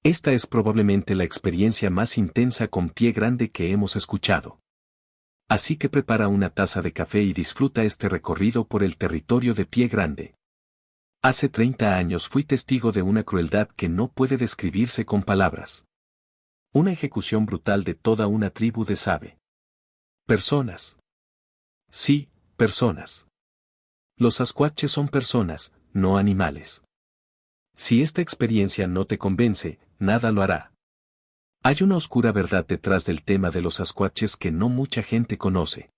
Esta es probablemente la experiencia más intensa con pie grande que hemos escuchado. Así que prepara una taza de café y disfruta este recorrido por el territorio de Pie Grande. Hace 30 años fui testigo de una crueldad que no puede describirse con palabras. Una ejecución brutal de toda una tribu de Sabe. Personas. Sí, personas. Los sasquatches son personas, no animales. Si esta experiencia no te convence, nada lo hará. Hay una oscura verdad detrás del tema de los sasquatches que no mucha gente conoce.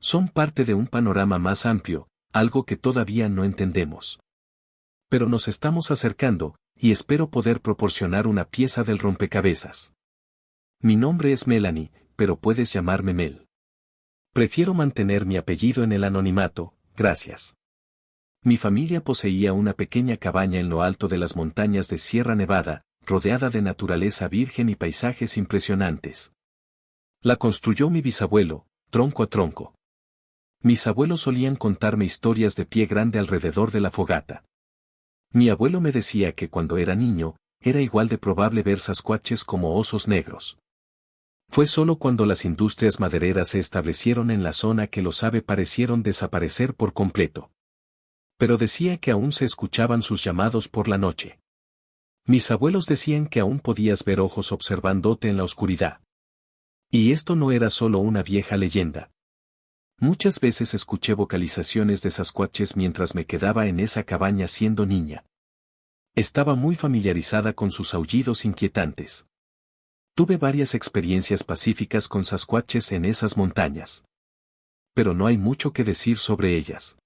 Son parte de un panorama más amplio, algo que todavía no entendemos. Pero nos estamos acercando, y espero poder proporcionar una pieza del rompecabezas. Mi nombre es Melanie, pero puedes llamarme Mel. Prefiero mantener mi apellido en el anonimato, gracias. Mi familia poseía una pequeña cabaña en lo alto de las montañas de Sierra Nevada, rodeada de naturaleza virgen y paisajes impresionantes. La construyó mi bisabuelo, tronco a tronco. Mis abuelos solían contarme historias de Pie Grande alrededor de la fogata. Mi abuelo me decía que cuando era niño, era igual de probable ver sasquatches como osos negros. Fue solo cuando las industrias madereras se establecieron en la zona que los ave parecieron desaparecer por completo. Pero decía que aún se escuchaban sus llamados por la noche. Mis abuelos decían que aún podías ver ojos observándote en la oscuridad. Y esto no era solo una vieja leyenda. Muchas veces escuché vocalizaciones de sasquatches mientras me quedaba en esa cabaña siendo niña. Estaba muy familiarizada con sus aullidos inquietantes. Tuve varias experiencias pacíficas con sasquatches en esas montañas. Pero no hay mucho que decir sobre ellas.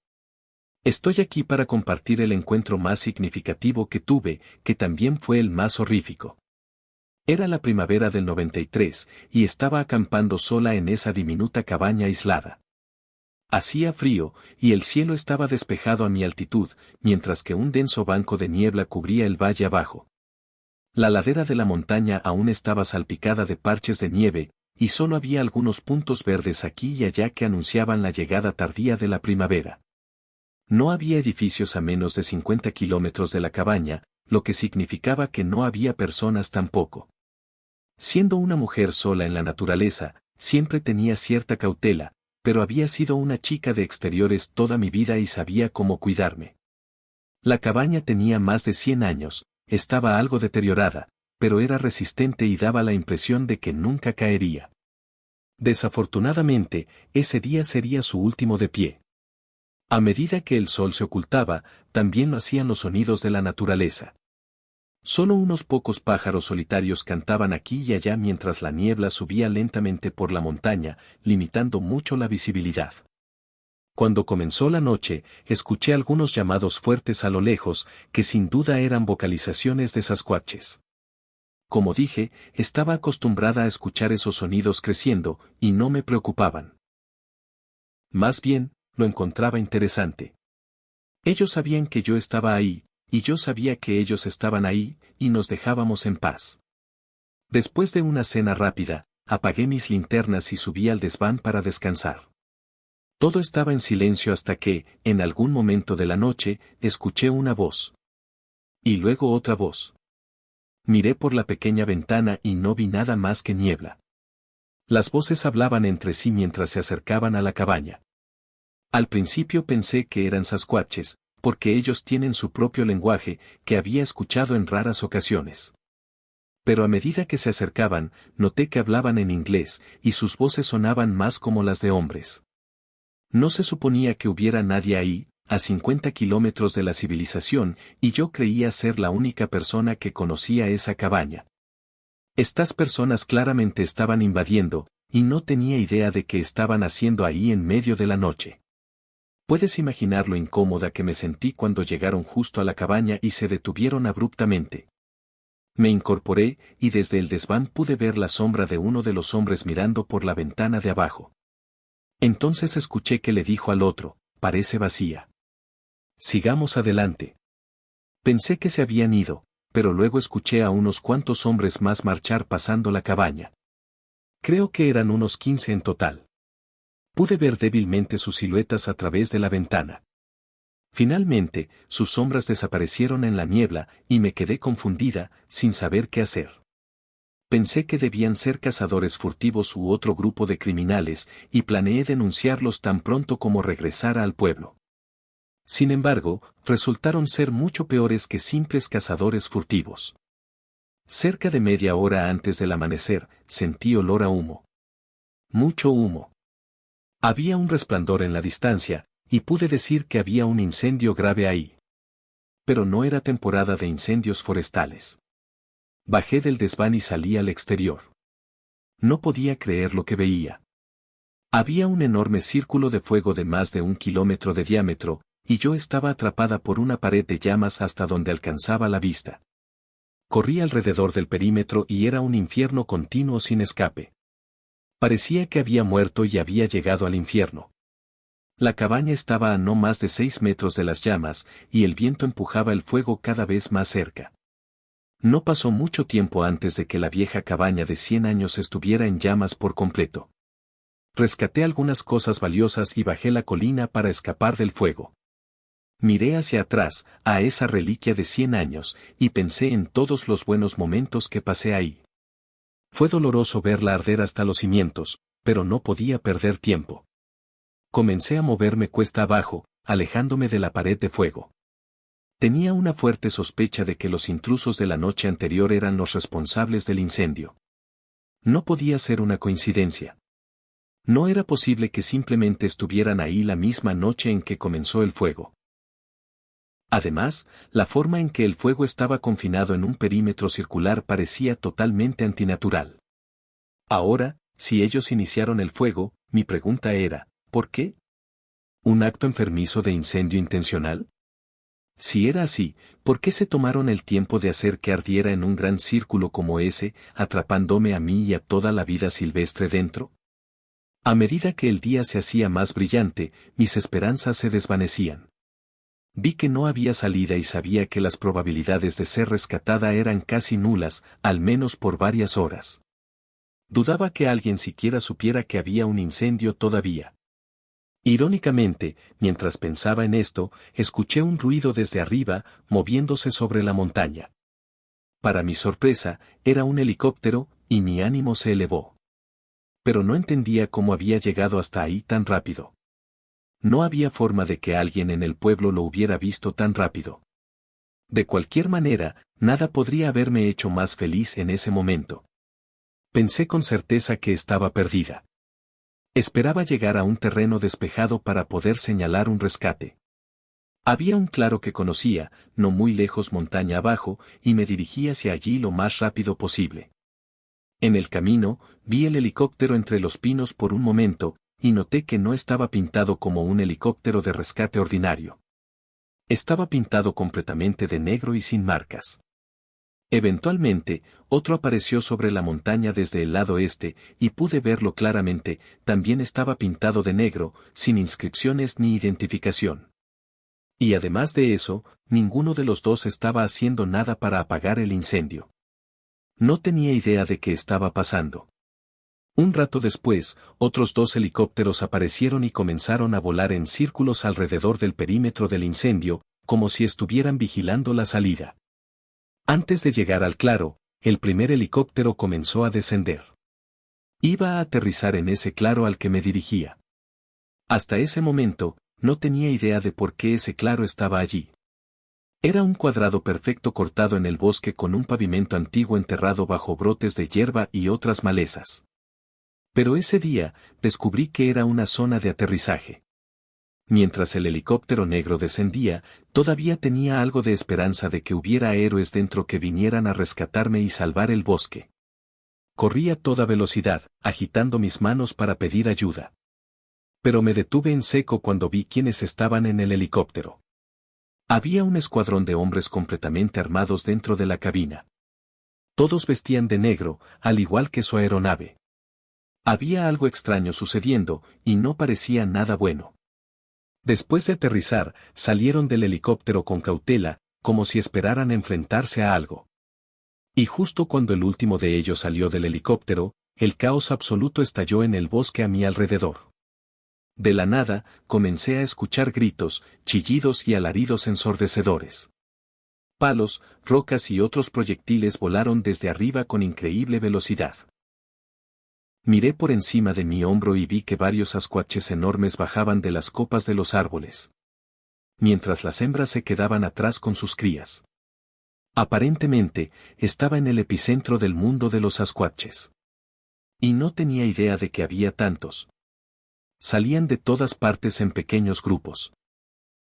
Estoy aquí para compartir el encuentro más significativo que tuve, que también fue el más horrífico. Era la primavera del 93, y estaba acampando sola en esa diminuta cabaña aislada. Hacía frío, y el cielo estaba despejado a mi altitud, mientras que un denso banco de niebla cubría el valle abajo. La ladera de la montaña aún estaba salpicada de parches de nieve, y solo había algunos puntos verdes aquí y allá que anunciaban la llegada tardía de la primavera. No había edificios a menos de 50 kilómetros de la cabaña, lo que significaba que no había personas tampoco. Siendo una mujer sola en la naturaleza, siempre tenía cierta cautela, pero había sido una chica de exteriores toda mi vida y sabía cómo cuidarme. La cabaña tenía más de 100 años, estaba algo deteriorada, pero era resistente y daba la impresión de que nunca caería. Desafortunadamente, ese día sería su último de pie. A medida que el sol se ocultaba, también lo hacían los sonidos de la naturaleza. Solo unos pocos pájaros solitarios cantaban aquí y allá mientras la niebla subía lentamente por la montaña, limitando mucho la visibilidad. Cuando comenzó la noche, escuché algunos llamados fuertes a lo lejos, que sin duda eran vocalizaciones de sasquatches. Como dije, estaba acostumbrada a escuchar esos sonidos creciendo, y no me preocupaban. Más bien, lo encontraba interesante. Ellos sabían que yo estaba ahí, y yo sabía que ellos estaban ahí, y nos dejábamos en paz. Después de una cena rápida, apagué mis linternas y subí al desván para descansar. Todo estaba en silencio hasta que, en algún momento de la noche, escuché una voz. Y luego otra voz. Miré por la pequeña ventana y no vi nada más que niebla. Las voces hablaban entre sí mientras se acercaban a la cabaña. Al principio pensé que eran sasquatches, porque ellos tienen su propio lenguaje, que había escuchado en raras ocasiones. Pero a medida que se acercaban, noté que hablaban en inglés, y sus voces sonaban más como las de hombres. No se suponía que hubiera nadie ahí, a 50 kilómetros de la civilización, y yo creía ser la única persona que conocía esa cabaña. Estas personas claramente estaban invadiendo, y no tenía idea de qué estaban haciendo ahí en medio de la noche. Puedes imaginar lo incómoda que me sentí cuando llegaron justo a la cabaña y se detuvieron abruptamente. Me incorporé, y desde el desván pude ver la sombra de uno de los hombres mirando por la ventana de abajo. Entonces escuché que le dijo al otro, parece vacía. Sigamos adelante. Pensé que se habían ido, pero luego escuché a unos cuantos hombres más marchar pasando la cabaña. Creo que eran unos 15 en total. Pude ver débilmente sus siluetas a través de la ventana. Finalmente, sus sombras desaparecieron en la niebla y me quedé confundida, sin saber qué hacer. Pensé que debían ser cazadores furtivos u otro grupo de criminales, y planeé denunciarlos tan pronto como regresara al pueblo. Sin embargo, resultaron ser mucho peores que simples cazadores furtivos. Cerca de media hora antes del amanecer, sentí olor a humo. Mucho humo. Había un resplandor en la distancia, y pude decir que había un incendio grave ahí. Pero no era temporada de incendios forestales. Bajé del desván y salí al exterior. No podía creer lo que veía. Había un enorme círculo de fuego de más de 1 kilómetro de diámetro, y yo estaba atrapada por una pared de llamas hasta donde alcanzaba la vista. Corrí alrededor del perímetro y era un infierno continuo sin escape. Parecía que había muerto y había llegado al infierno. La cabaña estaba a no más de 6 metros de las llamas, y el viento empujaba el fuego cada vez más cerca. No pasó mucho tiempo antes de que la vieja cabaña de 100 años estuviera en llamas por completo. Rescaté algunas cosas valiosas y bajé la colina para escapar del fuego. Miré hacia atrás, a esa reliquia de 100 años, y pensé en todos los buenos momentos que pasé ahí. Fue doloroso verla arder hasta los cimientos, pero no podía perder tiempo. Comencé a moverme cuesta abajo, alejándome de la pared de fuego. Tenía una fuerte sospecha de que los intrusos de la noche anterior eran los responsables del incendio. No podía ser una coincidencia. No era posible que simplemente estuvieran ahí la misma noche en que comenzó el fuego. Además, la forma en que el fuego estaba confinado en un perímetro circular parecía totalmente antinatural. Ahora, si ellos iniciaron el fuego, mi pregunta era, ¿por qué? ¿Un acto enfermizo de incendio intencional? Si era así, ¿por qué se tomaron el tiempo de hacer que ardiera en un gran círculo como ese, atrapándome a mí y a toda la vida silvestre dentro? A medida que el día se hacía más brillante, mis esperanzas se desvanecían. Vi que no había salida y sabía que las probabilidades de ser rescatada eran casi nulas, al menos por varias horas. Dudaba que alguien siquiera supiera que había un incendio todavía. Irónicamente, mientras pensaba en esto, escuché un ruido desde arriba, moviéndose sobre la montaña. Para mi sorpresa, era un helicóptero, y mi ánimo se elevó. Pero no entendía cómo había llegado hasta ahí tan rápido. No había forma de que alguien en el pueblo lo hubiera visto tan rápido. De cualquier manera, nada podría haberme hecho más feliz en ese momento. Pensé con certeza que estaba perdida. Esperaba llegar a un terreno despejado para poder señalar un rescate. Había un claro que conocía, no muy lejos montaña abajo, y me dirigí hacia allí lo más rápido posible. En el camino, vi el helicóptero entre los pinos por un momento, y noté que no estaba pintado como un helicóptero de rescate ordinario. Estaba pintado completamente de negro y sin marcas. Eventualmente, otro apareció sobre la montaña desde el lado este, y pude verlo claramente, también estaba pintado de negro, sin inscripciones ni identificación. Y además de eso, ninguno de los dos estaba haciendo nada para apagar el incendio. No tenía idea de qué estaba pasando. Un rato después, otros 2 helicópteros aparecieron y comenzaron a volar en círculos alrededor del perímetro del incendio, como si estuvieran vigilando la salida. Antes de llegar al claro, el primer helicóptero comenzó a descender. Iba a aterrizar en ese claro al que me dirigía. Hasta ese momento, no tenía idea de por qué ese claro estaba allí. Era un cuadrado perfecto cortado en el bosque con un pavimento antiguo enterrado bajo brotes de hierba y otras malezas. Pero ese día, descubrí que era una zona de aterrizaje. Mientras el helicóptero negro descendía, todavía tenía algo de esperanza de que hubiera héroes dentro que vinieran a rescatarme y salvar el bosque. Corrí a toda velocidad, agitando mis manos para pedir ayuda. Pero me detuve en seco cuando vi quiénes estaban en el helicóptero. Había un escuadrón de hombres completamente armados dentro de la cabina. Todos vestían de negro, al igual que su aeronave. Había algo extraño sucediendo, y no parecía nada bueno. Después de aterrizar, salieron del helicóptero con cautela, como si esperaran enfrentarse a algo. Y justo cuando el último de ellos salió del helicóptero, el caos absoluto estalló en el bosque a mi alrededor. De la nada, comencé a escuchar gritos, chillidos y alaridos ensordecedores. Palos, rocas y otros proyectiles volaron desde arriba con increíble velocidad. Miré por encima de mi hombro y vi que varios sascuaches enormes bajaban de las copas de los árboles, mientras las hembras se quedaban atrás con sus crías. Aparentemente, estaba en el epicentro del mundo de los sascuaches. Y no tenía idea de que había tantos. Salían de todas partes en pequeños grupos.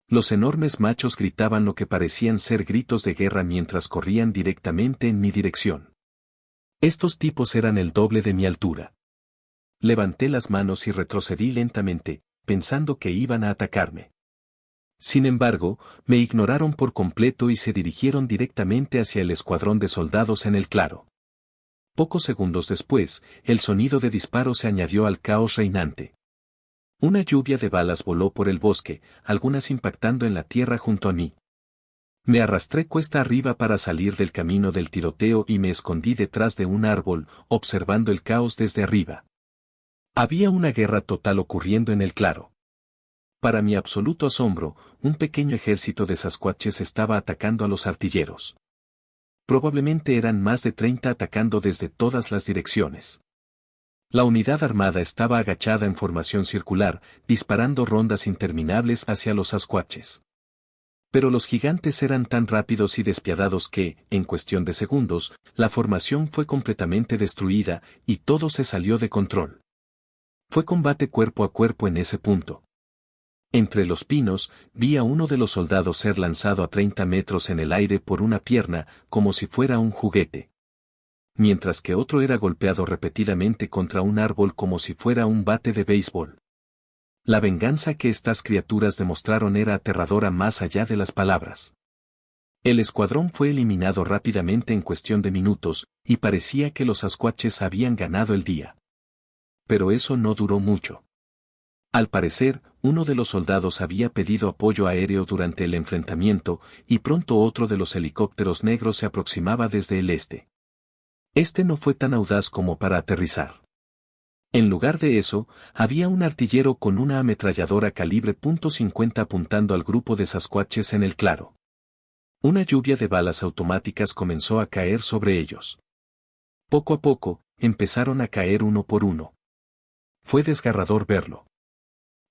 Los enormes machos gritaban lo que parecían ser gritos de guerra mientras corrían directamente en mi dirección. Estos tipos eran el doble de mi altura. Levanté las manos y retrocedí lentamente, pensando que iban a atacarme. Sin embargo, me ignoraron por completo y se dirigieron directamente hacia el escuadrón de soldados en el claro. Pocos segundos después, el sonido de disparos se añadió al caos reinante. Una lluvia de balas voló por el bosque, algunas impactando en la tierra junto a mí. Me arrastré cuesta arriba para salir del camino del tiroteo y me escondí detrás de un árbol, observando el caos desde arriba. Había una guerra total ocurriendo en el claro. Para mi absoluto asombro, un pequeño ejército de sascuaches estaba atacando a los artilleros. Probablemente eran más de 30 atacando desde todas las direcciones. La unidad armada estaba agachada en formación circular, disparando rondas interminables hacia los sascuaches. Pero los gigantes eran tan rápidos y despiadados que, en cuestión de segundos, la formación fue completamente destruida y todo se salió de control. Fue combate cuerpo a cuerpo en ese punto. Entre los pinos, vi a uno de los soldados ser lanzado a 30 metros en el aire por una pierna, como si fuera un juguete. Mientras que otro era golpeado repetidamente contra un árbol como si fuera un bate de béisbol. La venganza que estas criaturas demostraron era aterradora más allá de las palabras. El escuadrón fue eliminado rápidamente en cuestión de minutos, y parecía que los sascuaches habían ganado el día. Pero eso no duró mucho. Al parecer, uno de los soldados había pedido apoyo aéreo durante el enfrentamiento, y pronto otro de los helicópteros negros se aproximaba desde el este. Este no fue tan audaz como para aterrizar. En lugar de eso, había un artillero con una ametralladora calibre .50 apuntando al grupo de sascuaches en el claro. Una lluvia de balas automáticas comenzó a caer sobre ellos. Poco a poco, empezaron a caer uno por uno. Fue desgarrador verlo.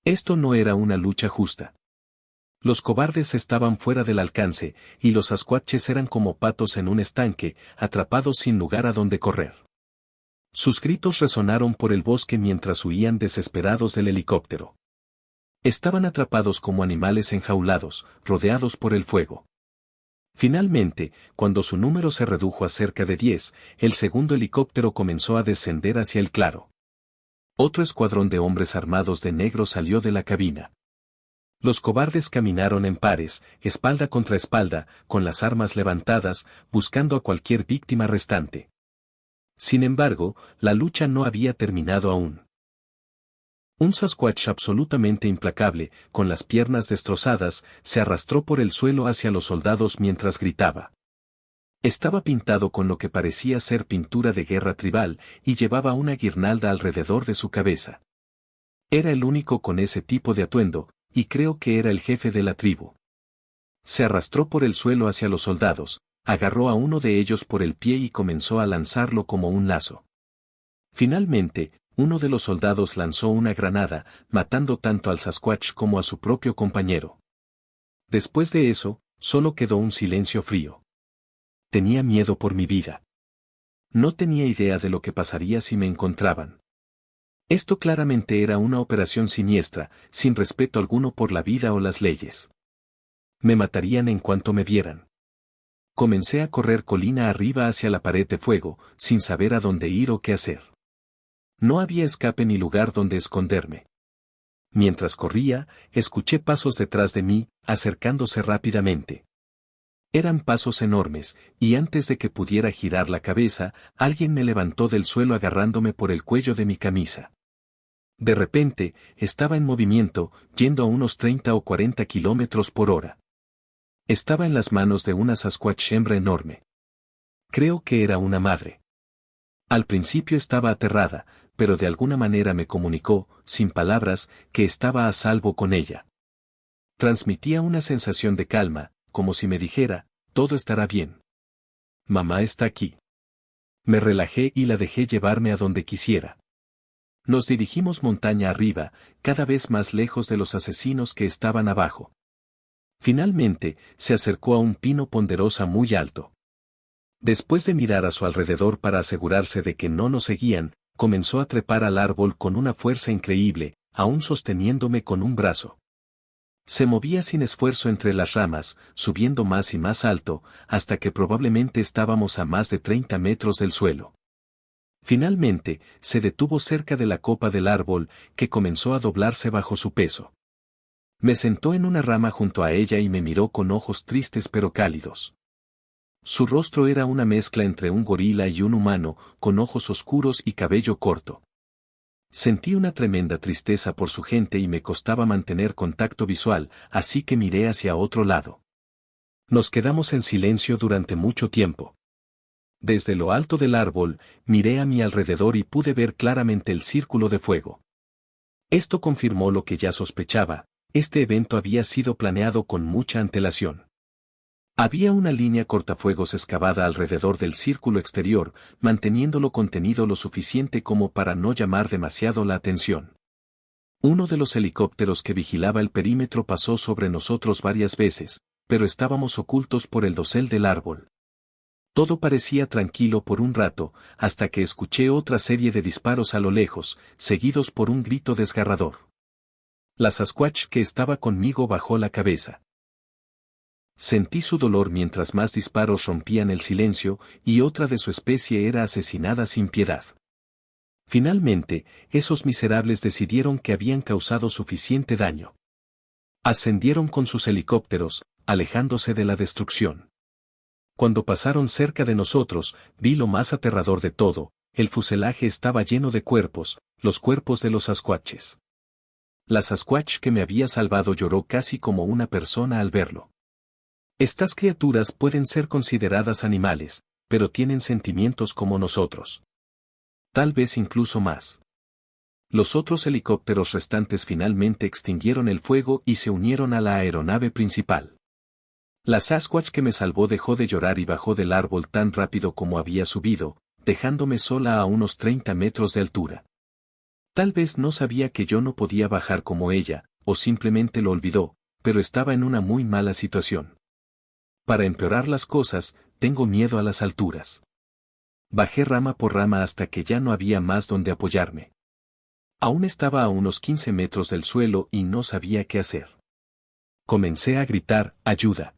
Esto no era una lucha justa. Los cobardes estaban fuera del alcance, y los sascuaches eran como patos en un estanque, atrapados sin lugar a donde correr. Sus gritos resonaron por el bosque mientras huían desesperados del helicóptero. Estaban atrapados como animales enjaulados, rodeados por el fuego. Finalmente, cuando su número se redujo a cerca de 10, el segundo helicóptero comenzó a descender hacia el claro. Otro escuadrón de hombres armados de negro salió de la cabina. Los cobardes caminaron en pares, espalda contra espalda, con las armas levantadas, buscando a cualquier víctima restante. Sin embargo, la lucha no había terminado aún. Un sasquatch absolutamente implacable, con las piernas destrozadas, se arrastró por el suelo hacia los soldados mientras gritaba. Estaba pintado con lo que parecía ser pintura de guerra tribal, y llevaba una guirnalda alrededor de su cabeza. Era el único con ese tipo de atuendo, y creo que era el jefe de la tribu. Se arrastró por el suelo hacia los soldados, agarró a uno de ellos por el pie y comenzó a lanzarlo como un lazo. Finalmente, uno de los soldados lanzó una granada, matando tanto al sasquatch como a su propio compañero. Después de eso, solo quedó un silencio frío. Tenía miedo por mi vida. No tenía idea de lo que pasaría si me encontraban. Esto claramente era una operación siniestra, sin respeto alguno por la vida o las leyes. Me matarían en cuanto me vieran. Comencé a correr colina arriba hacia la pared de fuego, sin saber a dónde ir o qué hacer. No había escape ni lugar donde esconderme. Mientras corría, escuché pasos detrás de mí, acercándose rápidamente. Eran pasos enormes, y antes de que pudiera girar la cabeza, alguien me levantó del suelo agarrándome por el cuello de mi camisa. De repente, estaba en movimiento, yendo a unos 30 o 40 kilómetros por hora. Estaba en las manos de una sasquatch hembra enorme. Creo que era una madre. Al principio estaba aterrada, pero de alguna manera me comunicó, sin palabras, que estaba a salvo con ella. Transmitía una sensación de calma, como si me dijera, todo estará bien. Mamá está aquí. Me relajé y la dejé llevarme a donde quisiera. Nos dirigimos montaña arriba, cada vez más lejos de los asesinos que estaban abajo. Finalmente, se acercó a un pino ponderosa muy alto. Después de mirar a su alrededor para asegurarse de que no nos seguían, comenzó a trepar al árbol con una fuerza increíble, aún sosteniéndome con un brazo. Se movía sin esfuerzo entre las ramas, subiendo más y más alto, hasta que probablemente estábamos a más de 30 metros del suelo. Finalmente, se detuvo cerca de la copa del árbol, que comenzó a doblarse bajo su peso. Me sentó en una rama junto a ella y me miró con ojos tristes pero cálidos. Su rostro era una mezcla entre un gorila y un humano, con ojos oscuros y cabello corto. Sentí una tremenda tristeza por su gente y me costaba mantener contacto visual, así que miré hacia otro lado. Nos quedamos en silencio durante mucho tiempo. Desde lo alto del árbol, miré a mi alrededor y pude ver claramente el círculo de fuego. Esto confirmó lo que ya sospechaba, este evento había sido planeado con mucha antelación. Había una línea cortafuegos excavada alrededor del círculo exterior, manteniéndolo contenido lo suficiente como para no llamar demasiado la atención. Uno de los helicópteros que vigilaba el perímetro pasó sobre nosotros varias veces, pero estábamos ocultos por el dosel del árbol. Todo parecía tranquilo por un rato, hasta que escuché otra serie de disparos a lo lejos, seguidos por un grito desgarrador. La Sasquatch que estaba conmigo bajó la cabeza. Sentí su dolor mientras más disparos rompían el silencio, y otra de su especie era asesinada sin piedad. Finalmente, esos miserables decidieron que habían causado suficiente daño. Ascendieron con sus helicópteros, alejándose de la destrucción. Cuando pasaron cerca de nosotros, vi lo más aterrador de todo, el fuselaje estaba lleno de cuerpos, los cuerpos de los Sasquatches. La Sasquatch que me había salvado lloró casi como una persona al verlo. Estas criaturas pueden ser consideradas animales, pero tienen sentimientos como nosotros. Tal vez incluso más. Los otros helicópteros restantes finalmente extinguieron el fuego y se unieron a la aeronave principal. La Sasquatch que me salvó dejó de llorar y bajó del árbol tan rápido como había subido, dejándome sola a unos 30 metros de altura. Tal vez no sabía que yo no podía bajar como ella, o simplemente lo olvidó, pero estaba en una muy mala situación. Para empeorar las cosas, tengo miedo a las alturas. Bajé rama por rama hasta que ya no había más donde apoyarme. Aún estaba a unos 15 metros del suelo y no sabía qué hacer. Comencé a gritar, ¡ayuda!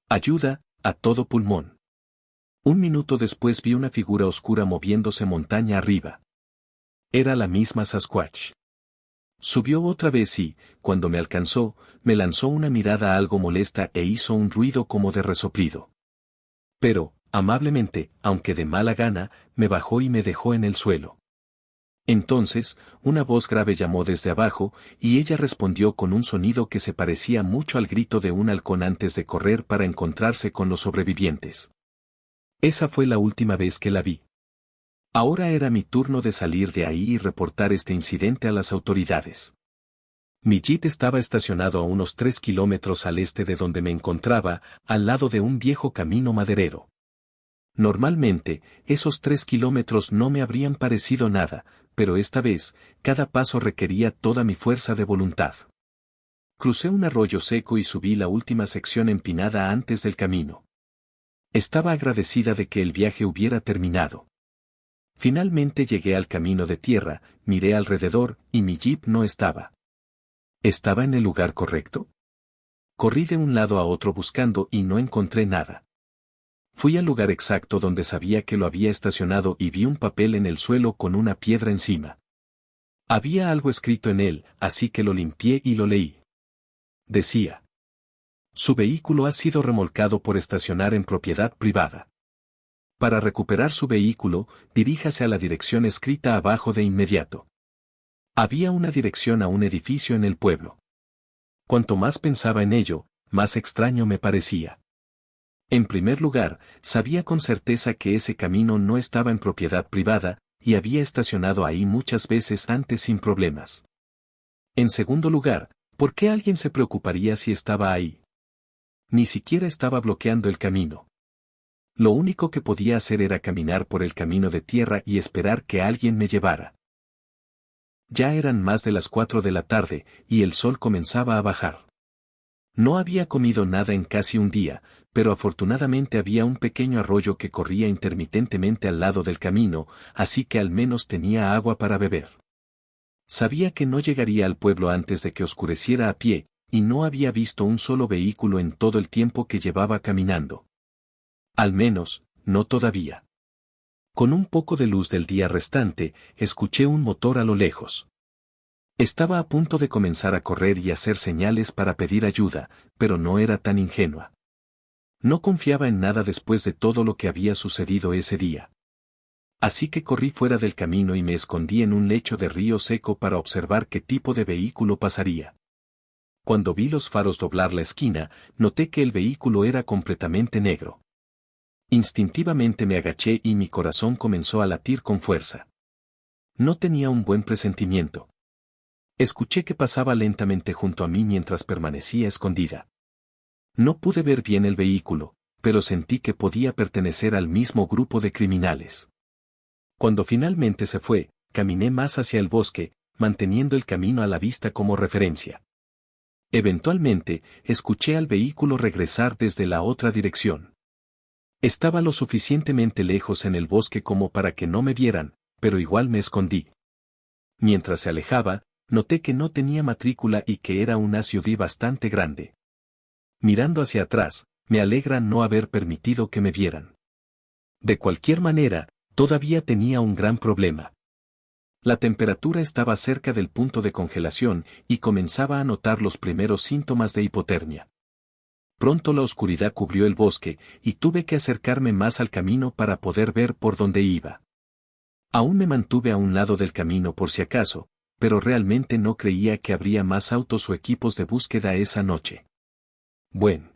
¡Ayuda!, a todo pulmón. Un minuto después vi una figura oscura moviéndose montaña arriba. Era la misma Sasquatch. Subió otra vez y, cuando me alcanzó, me lanzó una mirada algo molesta e hizo un ruido como de resoplido. Pero, amablemente, aunque de mala gana, me bajó y me dejó en el suelo. Entonces, una voz grave llamó desde abajo, y ella respondió con un sonido que se parecía mucho al grito de un halcón antes de correr para encontrarse con los sobrevivientes. Esa fue la última vez que la vi. Ahora era mi turno de salir de ahí y reportar este incidente a las autoridades. Mi jeep estaba estacionado a unos 3 kilómetros al este de donde me encontraba, al lado de un viejo camino maderero. Normalmente, esos 3 kilómetros no me habrían parecido nada, pero esta vez, cada paso requería toda mi fuerza de voluntad. Crucé un arroyo seco y subí la última sección empinada antes del camino. Estaba agradecida de que el viaje hubiera terminado. Finalmente llegué al camino de tierra, miré alrededor, y mi jeep no estaba. ¿Estaba en el lugar correcto? Corrí de un lado a otro buscando y no encontré nada. Fui al lugar exacto donde sabía que lo había estacionado y vi un papel en el suelo con una piedra encima. Había algo escrito en él, así que lo limpié y lo leí. Decía: su vehículo ha sido remolcado por estacionar en propiedad privada. Para recuperar su vehículo, diríjase a la dirección escrita abajo de inmediato. Había una dirección a un edificio en el pueblo. Cuanto más pensaba en ello, más extraño me parecía. En primer lugar, sabía con certeza que ese camino no estaba en propiedad privada, y había estacionado ahí muchas veces antes sin problemas. En segundo lugar, ¿por qué alguien se preocuparía si estaba ahí? Ni siquiera estaba bloqueando el camino. Lo único que podía hacer era caminar por el camino de tierra y esperar que alguien me llevara. Ya eran más de las 4 de la tarde, y el sol comenzaba a bajar. No había comido nada en casi un día, pero afortunadamente había un pequeño arroyo que corría intermitentemente al lado del camino, así que al menos tenía agua para beber. Sabía que no llegaría al pueblo antes de que oscureciera a pie, y no había visto un solo vehículo en todo el tiempo que llevaba caminando. Al menos, no todavía. Con un poco de luz del día restante, escuché un motor a lo lejos. Estaba a punto de comenzar a correr y hacer señales para pedir ayuda, pero no era tan ingenua. No confiaba en nada después de todo lo que había sucedido ese día. Así que corrí fuera del camino y me escondí en un lecho de río seco para observar qué tipo de vehículo pasaría. Cuando vi los faros doblar la esquina, noté que el vehículo era completamente negro. Instintivamente me agaché y mi corazón comenzó a latir con fuerza. No tenía un buen presentimiento. Escuché que pasaba lentamente junto a mí mientras permanecía escondida. No pude ver bien el vehículo, pero sentí que podía pertenecer al mismo grupo de criminales. Cuando finalmente se fue, caminé más hacia el bosque, manteniendo el camino a la vista como referencia. Eventualmente, escuché al vehículo regresar desde la otra dirección. Estaba lo suficientemente lejos en el bosque como para que no me vieran, pero igual me escondí. Mientras se alejaba, noté que no tenía matrícula y que era una SUV bastante grande. Mirando hacia atrás, me alegra no haber permitido que me vieran. De cualquier manera, todavía tenía un gran problema. La temperatura estaba cerca del punto de congelación y comenzaba a notar los primeros síntomas de hipotermia. Pronto la oscuridad cubrió el bosque y tuve que acercarme más al camino para poder ver por dónde iba. Aún me mantuve a un lado del camino por si acaso, pero realmente no creía que habría más autos o equipos de búsqueda esa noche. Bueno.